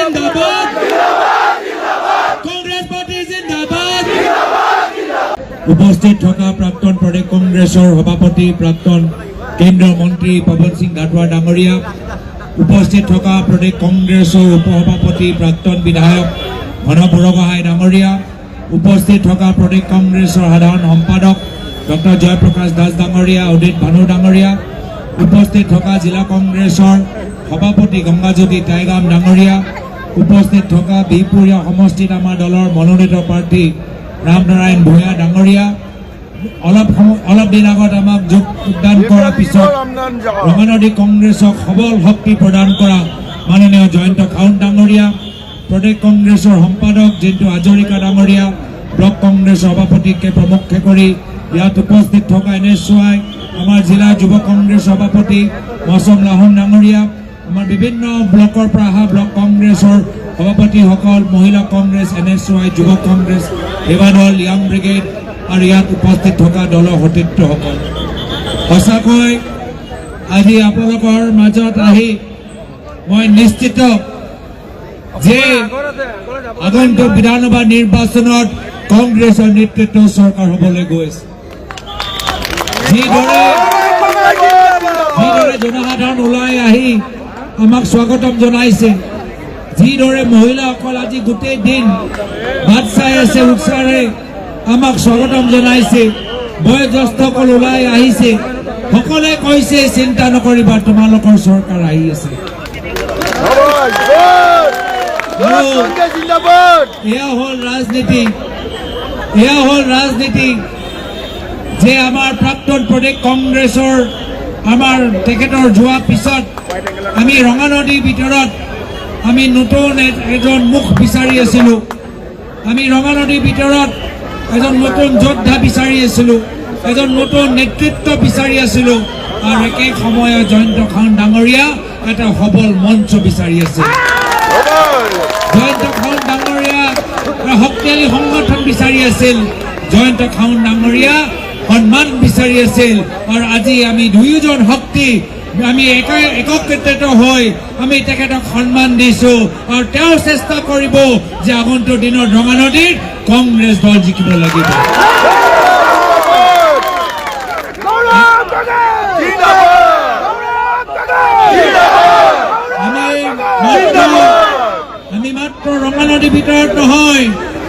জিন্দাবাদ কংগ্ৰেস পাৰ্টি জিন্দাবাদ উপস্থিত থকা প্ৰাক্তন প্ৰদেশ কংগ্ৰেছৰ সভাপতি প্ৰাক্তন কেন্দ্ৰীয় মন্ত্ৰী পৱন সিং ঘাটোৱাৰ ডাঙৰীয়া উপস্থিত থকা প্ৰদেশ কংগ্ৰেছৰ উপসভাপতি প্ৰাক্তন বিধায়ক ঘন বৰগোহাঁই ডাঙৰীয়া উপস্থিত থকা প্ৰদেশ কংগ্ৰেছৰ সাধাৰণ সম্পাদক ডক্টৰ জয়প্ৰকাশ দাস ডাঙৰীয়া উদিত ভানু ডাঙৰীয়া উপস্থিত থকা জিলা কংগ্ৰেছৰ সভাপতি গংগাজ্যোতি টাইগাম ডাঙৰীয়া উপস্থিত থকা বিহপুৰীয়া সমষ্টিত আমাৰ দলৰ মনোনীত প্ৰাৰ্থী ৰামনাৰায়ণ ভূঞা ডাঙৰীয়া অলপ দিন আগত আমাক যোগদান কৰাৰ পিছত ৰঙানদী কংগ্ৰেছক সবল শক্তি প্ৰদান কৰা মাননীয় জয়ন্ত খাউন ডাঙৰীয়া প্ৰদেশ কংগ্ৰেছৰ সম্পাদক জিন্তু হাজৰিকা ডাঙৰীয়া ব্লক কংগ্ৰেছৰ সভাপতিকে প্ৰমুখ্যে কৰি ইয়াত উপস্থিত থকা NSY আমাৰ জিলা যুৱ কংগ্ৰেছ সভাপতি মৌচম লাহন ডাঙৰীয়া আমাৰ বিভিন্ন ব্লকৰ পৰা অহা ব্লক কংগ্ৰেছৰ সভাপতিসকল মহিলা কংগ্ৰেছ NSY যুৱ কংগ্ৰেছ সেৱা দল য়াং ব্ৰিগেড আৰু ইয়াত উপস্থিত থকা দলৰ সতীৰ্থসকল সঁচাকৈ আজি আপোনালোকৰ মাজত আহি মই নিশ্চিত যে আগন্তুক বিধানসভা নিৰ্বাচনত কংগ্ৰেছৰ নেতৃত্ব চৰকাৰ হ'বলৈ গৈ আছে যিদৰে জনসাধাৰণ ওলাই আহি আমাক স্বাগতম জনাইছে যিদৰে মহিলাসকল আজি গোটেই দিন বাট চাই আছে উৎসাহেৰে আমাক স্বাগতম জনাইছে বয়োজ্যেষ্ঠসকল ওলাই আহিছে সকলোৱে কৈছে চিন্তা নকৰিবা তোমালোকৰ চৰকাৰ আহি আছে এয়া হ'ল ৰাজনীতি যে আমাৰ প্ৰাক্তন প্ৰদেশ কংগ্ৰেছৰ আমাৰ তেখেতৰ যোৱা পিছত আমি ৰঙানদীৰ ভিতৰত আমি নতুন এজন মুখ বিচাৰি আছিলোঁ আমি ৰঙানদীৰ ভিতৰত এজন নতুন যোদ্ধা বিচাৰি আছিলোঁ এজন নতুন নেতৃত্ব বিচাৰি আছিলোঁ আৰু একে সময়ত জয়ন্ত খাউন ডাঙৰীয়া এটা সবল মঞ্চ বিচাৰি আছে জয়ন্ত খাউন ডাঙৰীয়া শক্তিশালী সংগঠন বিচাৰি আছিল জয়ন্ত খাউন ডাঙৰীয়া সন্মান বিচাৰি আছিল আৰু আজি আমি দুয়োজন শক্তি আমি একত্ৰিত হৈ আমি তেখেতক সন্মান দিছোঁ আৰু তেওঁ চেষ্টা কৰিব যে আগন্তুক দিনত ৰঙানদীত কংগ্ৰেছ দল জিকিব লাগিব আমি মাত্ৰ ৰঙানদীৰ ভিতৰত নহয়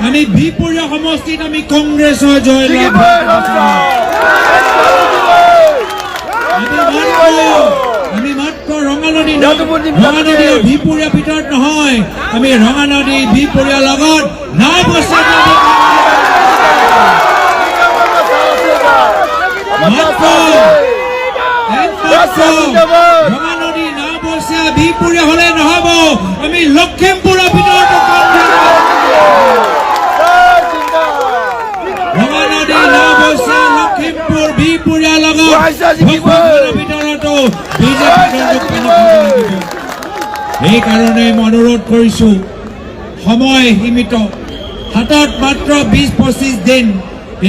আমি বিহপুৰীয়া সমষ্টিত আমি কংগ্ৰেছৰ জয় লাভ আমি মাত্ৰ ৰঙানদী বিহপুৰীয়া ভিতৰত নহয় আমি ৰঙানদী বিহপুৰীয়াৰ লগত নাই ৰঙানদী না বৈচা বিহপুৰীয়া হলে নহব আমি লখিমপুৰৰ ভিতৰত ৰঙানদী না বৈচা লখিমপুৰ বিহপুৰীয়াৰ লগত ভিতৰতো সেইকাৰণে মই অনুৰোধ কৰিছো সময় সীমিত হাতত মাত্ৰ 20-25 দিন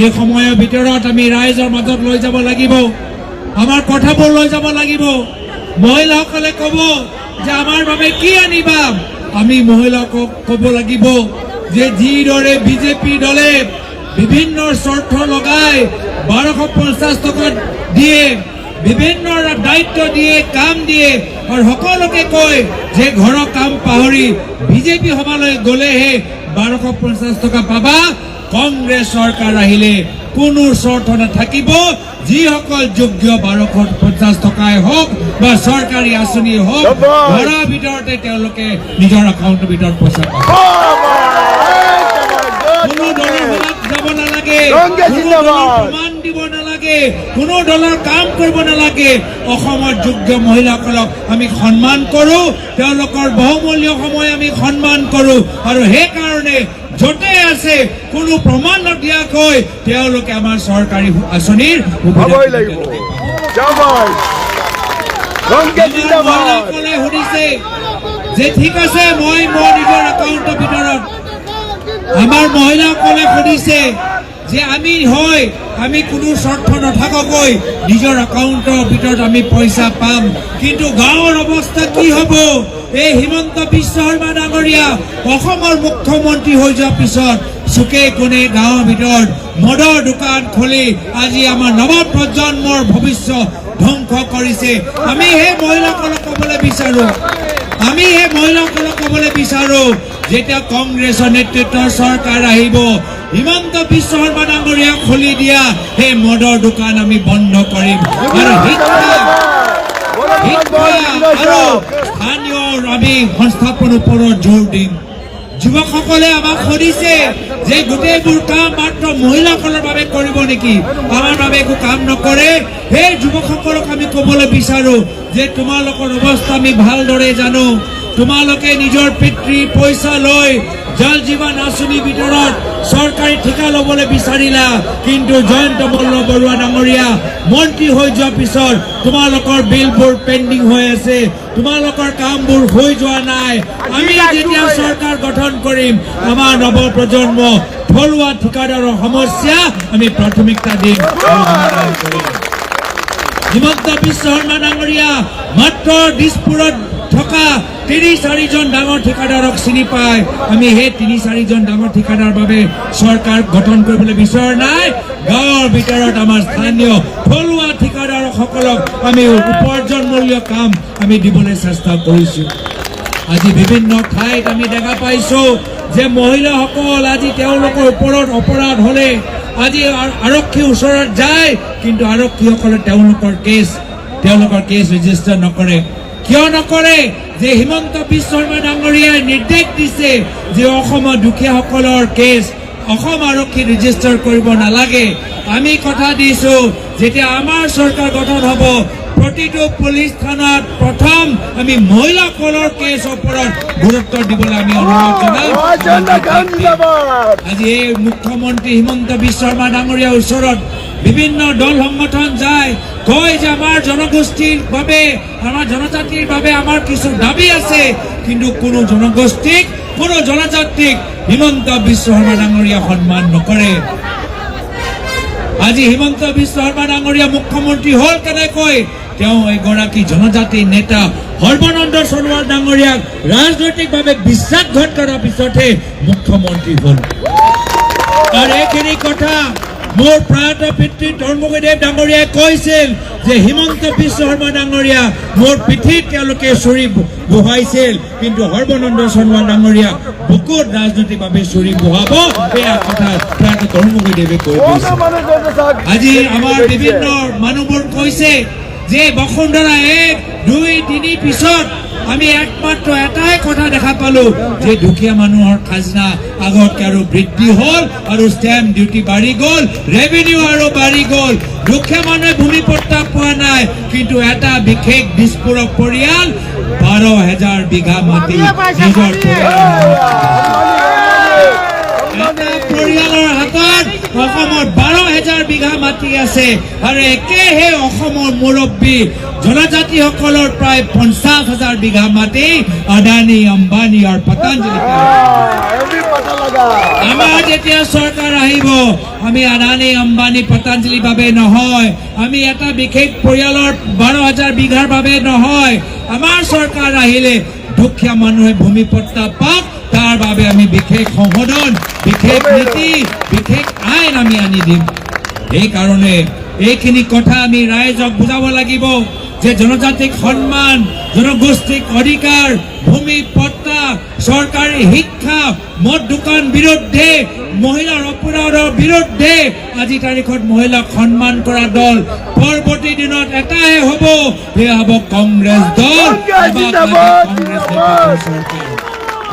এই সময়ৰ ভিতৰত আমি ৰাইজৰ মাজত লৈ যাব লাগিব আমাৰ কথাবোৰ লৈ যাব লাগিব মহিলাসকলে ক'ব যে আমাৰ বাবে কি আনিবা আমি মহিলাকক ক'ব লাগিব যে যিদৰে বিজেপি দলে বিভিন্ন শর্ত লগায় 1250 টাকা দিয়ে বিভিন্ন দায়িত্ব দিয়ে কাম দিয়ে আর সকলকে কয় যে ঘর কাম পাহরি বিজেপি সভালৈ গলেহে 1250 টাকা পাবা কংগ্রেস সরকার আহিলে কোনো শর্ত নাথাকিব যিসকল যোগ্য 1250 টাকাই হোক বা সরকারি আঁচনি হোক ঘৰৰ ভিতৰতে তেওঁলোকে নিজৰ একাউণ্টৰ ভিতৰত পইচা পাব কোনো দলৰ যাব নালাগে প্ৰমাণ দিব নালাগে কোনো দলৰ কাম কৰিব নালাগে অসমৰ যোগ্য মহিলাসকলক আমি সন্মান কৰোঁ তেওঁলোকৰ বহুমূল্য সময় আমি সন্মান কৰোঁ আৰু সেই কাৰণে যতে আছে কোনো প্ৰমাণ নদিয়াকৈ তেওঁলোকে আমাৰ চৰকাৰী আঁচনিৰ সুবিধা লাগিব মহিলাসকলে সুধিছে যে ঠিক আছে মই মোৰ নিজৰ একাউণ্টৰ ভিতৰত আমাৰ মহিলাসকলে সুধিছে যে আমি কোনো শৰ্ত নাথাকাকৈ নিজৰ একাউণ্টৰ ভিতৰত আমি পইচা পাম, কিন্তু গাঁৱৰ অৱস্থা কি হ'ব? এই হিমন্ত বিশ্ব শৰ্মা ডাঙৰীয়া অসমৰ মুখ্যমন্ত্ৰী হৈ যোৱাৰ পিছত চুকে কোণে গাঁৱৰ ভিতৰত মদৰ দোকান খুলি আজি আমাৰ নৱ প্ৰজন্মৰ ভৱিষ্যত ধ্বংস কৰিছে। আমি সেই মহিলাসকলক ক'বলৈ বিচাৰো যেতিয়া কংগ্ৰেছৰ নেতৃত্বৰ চৰকাৰ আহিব, হিমন্ত বিশ্ব শৰ্মা ডাঙৰীয়া খুলি দিয়া সেই মদৰ দোকান আমি বন্ধ কৰিম আৰু শিক্ষা আৰু স্থানীয় আমি সংস্থাপনৰ ওপৰত জোৰ দিম। যুৱকসকলে আমাক সুধিছে যে গোটেইবোৰ কাম মাত্ৰ মহিলাসকলৰ বাবে কৰিব নেকি, আমাৰ বাবে একো কাম নকৰে। সেই যুৱকসকলক আমি ক'বলৈ বিচাৰো যে তোমালোকৰ অৱস্থা আমি ভালদৰে জানো। তোমালোকে নিজৰ পিতৃৰ পইচা লৈ জল জীৱন আঁচনিৰ ভিতৰত চৰকাৰী ঠিকা ল'বলৈ বিচাৰিলা, কিন্তু জয়ন্ত মল্ল বৰুৱা ডাঙৰীয়া মন্ত্ৰী হৈ যোৱাৰ পিছত তোমালোকৰ বিলবোৰ পেণ্ডিং হৈ আছে, তোমালোকৰ কামবোৰ হৈ যোৱা নাই। আমি যেতিয়া চৰকাৰ গঠন কৰিম, আমাৰ নৱ প্ৰজন্ম থলুৱা ঠিকাদাৰৰ সমস্যা আমি প্ৰাথমিকতা দিম। হিমন্ত বিশ্ব শৰ্মা ডাঙৰীয়া মাত্ৰ দিছপুৰত থকা ৩-৪জন ডাঙৰ ঠিকাদাৰক চিনি পায়। আমি সেই ৩-৪জন ডাঙৰ ঠিকাদাৰৰ বাবে চৰকাৰ গঠন কৰিবলৈ বিচৰা নাই। গাঁৱৰ ভিতৰত আমাৰ স্থানীয় থলুৱা ঠিকাদাৰসকলক আমি উপাৰ্জনমূলক কাম আমি দিবলৈ চেষ্টা কৰিছোঁ। আজি বিভিন্ন ঠাইত আমি দেখা পাইছোঁ যে মহিলাসকল আজি তেওঁলোকৰ ওপৰত অপৰাধ হ'লে আজি আৰক্ষীৰ ওচৰত যায়, কিন্তু আৰক্ষীসকলে তেওঁলোকৰ কেছ ৰেজিষ্টাৰ নকৰে। কিয় নকৰে? যে হিমন্ত বিশ্ব শৰ্মা ডাঙৰীয়াই নিৰ্দেশ দিছে যে অসমৰ দুখীয়াসকলৰ কেছ অসম আৰক্ষী ৰেজিষ্টাৰ কৰিব নালাগে। আমি কথা দিছোঁ যেতিয়া আমাৰ চৰকাৰ গঠন হ'ব, প্ৰতিটো পুলিচ থানাত প্ৰথম আমি মহিলাসকলৰ কেছ ওপৰত গুৰুত্ব দিবলৈ আমি অনুৰোধ জনাম। আজি এই মুখ্যমন্ত্ৰী হিমন্ত বিশ্ব শৰ্মা ডাঙৰীয়াৰ ওচৰত বিভিন্ন দল সংগঠন যায়, কয় যে আমাৰ জনগোষ্ঠীৰ বাবে আমাৰ জনজাতিৰ বাবে আমাৰ কিছু দাবী আছে, কিন্তু কোনো জনগোষ্ঠীক কোনো জনজাতিক হিমন্ত বিশ্ব শৰ্মা ডাঙৰীয়া সন্মান নকৰে। আজি হিমন্ত বিশ্ব শৰ্মা ডাঙৰীয়া মুখ্যমন্ত্ৰী হ'ল কেনেকৈ? তেওঁ এগৰাকী জনজাতি নেতা সৰ্বানন্দ সোণোৱাল ডাঙৰীয়াক ৰাজনৈতিকভাৱে বিশ্বাসঘাত কৰাৰ পিছতহে মুখ্যমন্ত্ৰী হ'ল। আৰু এইখিনি কথা মোৰ প্ৰয়াত পিতৃ ধৰ্মগুৰুদেৱ ডাঙৰীয়াই কৈছিল যে হিমন্ত বিশ্ব শৰ্মা ডাঙৰীয়া মোৰ পিঠিত তেওঁলোকে চুৰি বহুৱাইছিল, কিন্তু সৰ্বানন্দ সোণোৱাল ডাঙৰীয়া বুকুত ৰাজনৈতিকভাৱে চুৰি বহুৱাব, এয়া কথা প্ৰয়াত ধৰ্মগুৰুদেৱে কৈ গৈছে। আজি আমাৰ বিভিন্ন মানুহবোৰ কৈছে যে বসুন্ধৰা 1, 2, 3 পিছত আমি একমাত্ৰ এটাই কথা দেখা পালো যে দুখীয়া মানুহৰ খাজনা আগতকৈ আৰু বৃদ্ধি হ'ল আৰু ষ্টেম্প ডিউটি বাঢ়ি গ'ল, ৰেভিনিউ আৰু বাঢ়ি গ'ল। দুখীয়া মানুহে ভূমি পট্টা পোৱা নাই, কিন্তু এটা বিশেষ দিছপুৰৰ পৰিয়াল 12,000 বিঘা মাটি নিজৰ পৰিয়ালৰ হাতত অসমৰ 12,000 বিঘা মাটি আছে। আৰু একেহে অসমৰ মুৰব্বী জনজাতিসকলৰ প্ৰায় 50,000 বিঘা মাটি আদানী আম্বানী আৰু পতঞ্জলি। আমাৰ যেতিয়া চৰকাৰ আহিব, আমি আদানী আম্বানী পতঞ্জলিৰ বাবে নহয়, আমি এটা বিশেষ পৰিয়ালৰ 12,000 বিঘাৰ বাবে নহয়। আমাৰ চৰকাৰ আহিলে দুখীয়া মানুহে ভূমি পট্টা পাওক, তাৰ বাবে আমি বিশেষ সংশোধন, বিশেষ নীতি, বিশেষ আইন আমি আনি দিম। এইকাৰণে এইখিনি কথা আমি ৰাইজক বুজাব লাগিব যে জনজাতিক সন্মান, জনগোষ্ঠীক অধিকাৰ, ভূমি পট্টা, চৰকাৰী শিক্ষা, মদ দোকান বিৰুদ্ধে, মহিলাৰ অপৰাধৰ বিৰুদ্ধে আজি তাৰিখত মহিলাক সন্মান কৰা দল পৰৱৰ্তী দিনত এটাহে হ'ব, সেয়া হ'ব কংগ্ৰেছ দল।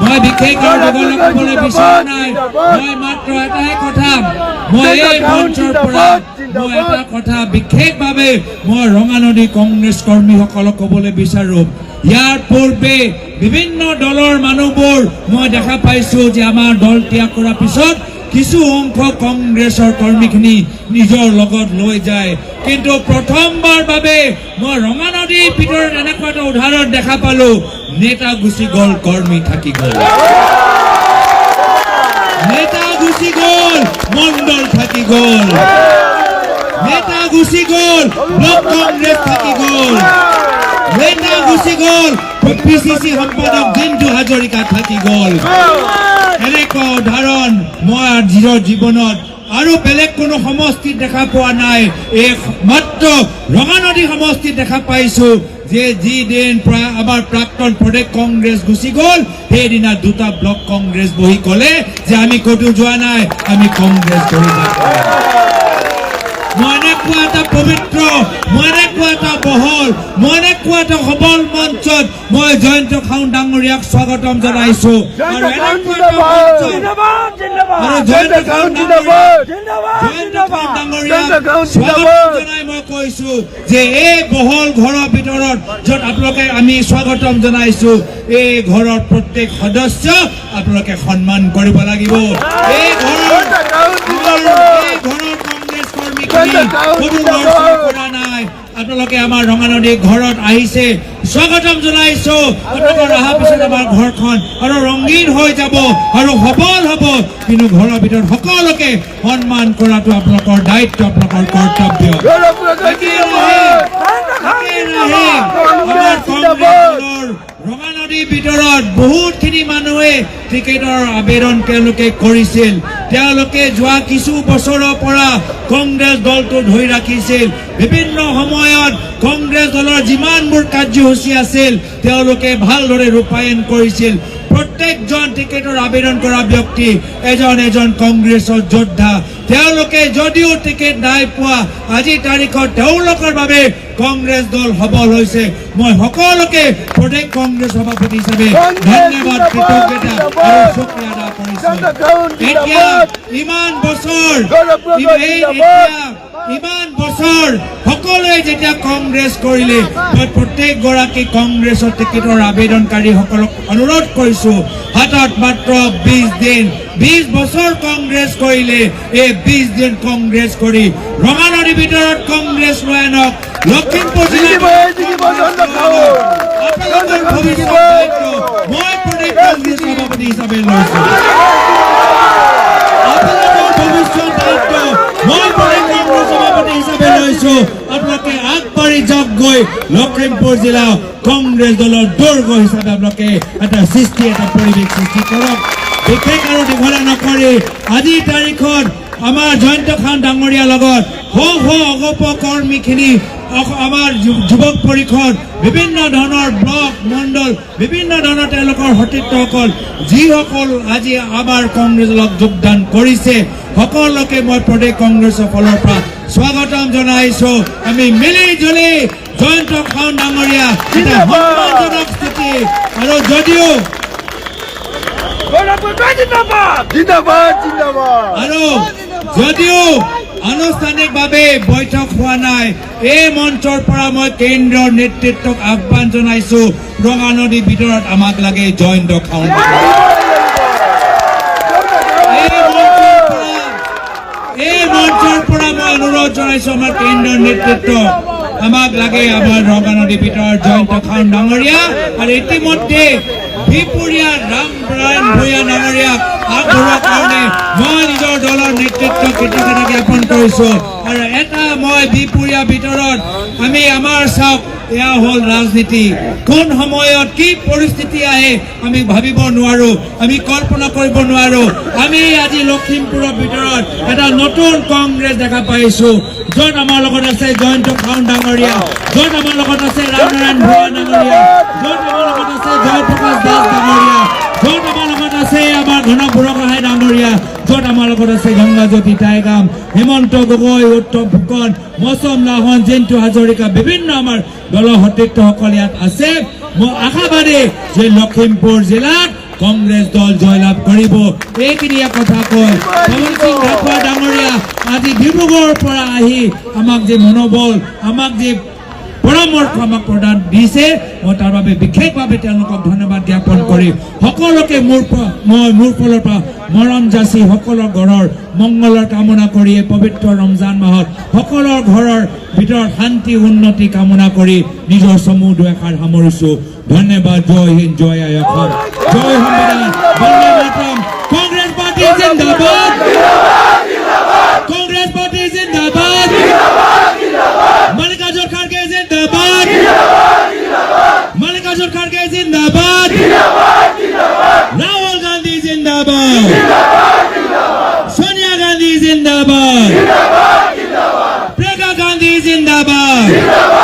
মই বিশেষ আৰু দীঘলক ক'বলৈ বিচৰা নাই, মই মাত্ৰ এটাহে কথা, মই এই মঞ্চৰ পৰা মই এটা কথা বিশেষভাৱে মই ৰঙানদী কংগ্ৰেছ কৰ্মীসকলক ক'বলৈ বিচাৰো। ইয়াৰ পূৰ্বে বিভিন্ন দলৰ মানুহবোৰ মই দেখা পাইছো যে আমাৰ দল ত্যাগ কৰাৰ পিছত কিছু অংশ কংগ্ৰেছৰ কৰ্মীখিনি নিজৰ লগত লৈ যায়, কিন্তু প্ৰথমবাৰ বাবে মই ৰঙানদীৰ ভিতৰত এনেকুৱা এটা উদাহৰণ দেখা পালো, নেতা গুচি গ'ল, কৰ্মী থাকি গ'ল। নেতা গুচি গ'ল মণ্ডল থাকি গ'ল নেতা গুচি গ'ল ব্লক কংগ্ৰেছ থাকি গ'ল নেতা গুচি গ'ল পিচিচি সম্পাদক জিন্তু হাজৰিকা থাকি গ'ল এনেকুৱা উদাহৰণ মই নিজৰ জীৱনত আৰু বেলেগ কোনো সমষ্টিত দেখা পোৱা নাই এই মাত্ৰ ৰঙানদী সমষ্টিত দেখা পাইছো যে যি দিন আমাৰ প্ৰাক্তন প্ৰদেশ কংগ্ৰেছ গুচি গ'ল সেইদিনা দুটা ব্লক কংগ্ৰেছ বহি ক'লে যে আমি ক'তো যোৱা নাই আমি কংগ্ৰেছ কৰি থাকোঁ মই এনেকুৱা এটা পবিত্ৰ মই এনেকুৱা এটা বহল মই এনেকুৱা এটা সবল মঞ্চত মই জয়ন্ত খাউণ্ড ডাঙৰীয়াক স্বাগতম জনাইছো আৰু এনেকুৱা এটা মঞ্চত জয়ন্ত খাউণ্ড ডাঙৰীয়াক স্বাগতম জনাই মই কৈছো যে এই বহল ঘৰৰ ভিতৰত য'ত আপোনালোকে আমি স্বাগতম জনাইছো এই ঘৰৰ প্ৰত্যেক সদস্য আপোনালোকে সন্মান কৰিব লাগিব এই ঘৰৰ আপোনালোকে আমাৰ ৰঙানদী ঘৰত আহিছে স্বাগতম জনাইছো আপোনালোকৰ অহাৰ পিছত আমাৰ ঘৰখন আৰু ৰঙীন হৈ যাব আৰু সবল হ'ব কিন্তু ঘৰৰ ভিতৰত সকলোকে সন্মান কৰাটো আপোনালোকৰ দায়িত্ব আপোনালোকৰ কৰ্তব্য ৰঙানদীৰ ভিতৰত বহুতখিনি মানুহে টিকেটৰ আবেদন তেওঁলোকে কৰিছিল তেওঁলোকে যোৱা কিছু বছৰৰ পৰা কংগ্ৰেছ দলটো ধৰি ৰাখিছিল বিভিন্ন সময়ত কংগ্ৰেছ দলৰ যিমানবোৰ কাৰ্যসূচী আছিল তেওঁলোকে ভালদৰে ৰূপায়ণ কৰিছিল প্ৰত্যেকজন টিকেটৰ আবেদন কৰা ব্যক্তি এজন কংগ্ৰেছৰ যোদ্ধা তেওঁলোকে যদিও টিকেট নাই পোৱা আজি তাৰিখত তেওঁলোকৰ বাবে কংগ্ৰেছ দল সবল হৈছে মই সকলোকে প্ৰদেশ কংগ্ৰেছ সভাপতি হিচাপে ধন্যবাদ কৃতজ্ঞতা আৰু শুকৰিয়া আদা কৰিছো এতিয়া ইমান বছৰ সকলোৱে যেতিয়া কংগ্ৰেছ কৰিলে মই প্ৰত্যেকগৰাকী কংগ্ৰেছৰ টিকেটৰ আবেদনকাৰীসকলক অনুৰোধ কৰিছো হাতত মাত্ৰ 20 দিন 20 বছৰ কংগ্ৰেছ কৰিলে এই 20 দিন কংগ্ৰেছ কৰি ৰঙানদীৰ ভিতৰত কংগ্ৰেছ লৈ আনক লখিমপুৰ আপোনালোকৰ ভৱিষ্যত দায়িত্ব মই প্ৰদেশ কংগ্ৰেছ সভাপতি হিচাপে লৈছো আপোনালোকৰ ভৱিষ্যত দায়িত্ব মই প্ৰদেশ কংগ্ৰেছ সভাপতি হিচাপে লৈছো আপোনালোকে আগবাঢ়ি যাওক গৈ লখিমপুৰ জিলা কংগ্ৰেছ দলৰ দুৰ্গ হিচাপে আপোনালোকে এটা পৰিৱেশ সৃষ্টি কৰক বিশেষ আৰু দীঘলীয়া নকৰি আজিৰ তাৰিখত আমাৰ জয়ন্ত খাউণ্ড ডাঙৰীয়াৰ লগত অগপ কৰ্মীখিনি আমাৰ যুৱক পৰিষদ বিভিন্ন ধৰণৰ ব্লক মণ্ডল বিভিন্ন ধৰণৰ তেওঁলোকৰ সতীৰ্থসকল যিসকল আজি আমাৰ কংগ্ৰেছ দলত যোগদান কৰিছে সকলোকে মই প্ৰদেশ কংগ্ৰেছৰ ফালৰ পৰা স্বাগতম জনাইছো আমি মিলি জুলি জয়ন্ত খাউণ্ড ডাঙৰীয়া এটা সন্মানজনক স্থিতি আৰু যদিও আনুষ্ঠানিকভাৱে বৈঠক হোৱা নাই এই মঞ্চৰ পৰা মই কেন্দ্ৰৰ নেতৃত্বক আহ্বান জনাইছো ৰঙানদীৰ ভিতৰত আমাক লাগে জয়ন্ত খাউণ্ড এই মঞ্চৰ পৰা মই অনুৰোধ জনাইছো আমাৰ কেন্দ্ৰৰ নেতৃত্ব আমাক লাগে আমাৰ ৰঙানদীৰ ভিতৰত জয়ন্ত খাউণ্ড ডাঙৰীয়া আৰু ইতিমধ্যে বিপুৰীয়া ৰামনাৰায়ণ ভূঞা ডাঙৰীয়াক আগবঢ়োৱাৰ কাৰণে মই নিজৰ দলৰ নেতৃত্ব কৃতজ্ঞতা জ্ঞাপন কৰিছো আৰু এটা মই বিপুৰীয়াৰ ভিতৰত আমি আমাৰ চাওক এয়া হ'ল ৰাজনীতি কোন সময়ত কি পৰিস্থিতি আহে আমি ভাবিব নোৱাৰো আমি কল্পনা কৰিব নোৱাৰো আমি আজি লখিমপুৰৰ ভিতৰত এটা নতুন কংগ্ৰেছ দেখা পাইছো য'ত আমাৰ লগত আছে জয়ন্ত খাউণ্ড ডাঙৰীয়া য'ত আমাৰ লগত আছে ৰামনাৰায়ণ ভূঞা ডাঙৰীয়া য'ত আমাৰ লগত আছে জয়প্ৰকাশ দাস ডাঙৰীয়া য'ত আমাৰ লগত আছে আমাৰ ঘন বুঢ়াগোহাঁই ডাঙৰীয়া য'ত আমাৰ লগত আছে গংগাজ্যোতি টাইগাম হেমন্ত গগৈ উত্তম ফুকন মৌচম লাহন জিন্তু হাজৰিকা বিভিন্ন আমাৰ দলৰ সতীৰ্থসকল ইয়াত আছে মই আশাবাদী যে লখিমপুৰ জিলাত কংগ্ৰেছ দল জয়লাভ কৰিব এইখিনিয়ে কথা কৈ পৱন সিং ঘাটোৱা ডাঙৰীয়া আজি ডিব্ৰুগড়ৰ পৰা আহি আমাক যে মনোবল আমাক যে পৰামৰ্শ আমাক প্ৰদান দিছে মই তাৰ বাবে বিশেষভাৱে তেওঁলোকক ধন্যবাদ জ্ঞাপন কৰি সকলোকে মোৰ ফালৰ পৰা মৰম যাচি সকলৰ ঘৰৰ মংগলৰ কামনা কৰি এই পবিত্ৰ ৰমজান মাহত সকলৰ ঘৰৰ ভিতৰত শান্তি উন্নতি কামনা কৰি নিজৰ চমু দুআষাৰ সামৰিছো ধন্যবাদ জয় হিন্দ জয় অসম জয় সংবিধান বন্দে মাতৰম কংগ্ৰেছ পাৰ্টি जिंदाबाद कांग्रेस पार्टी जिंदाबाद मल्लिकार्जुन खड़गे जिंदाबाद मल्लिकार्जुन खड़गे जिंदाबाद राहुल गांधी जिंदाबाद सोनिया गांधी जिंदाबाद प्रियंका गांधी जिंदाबाद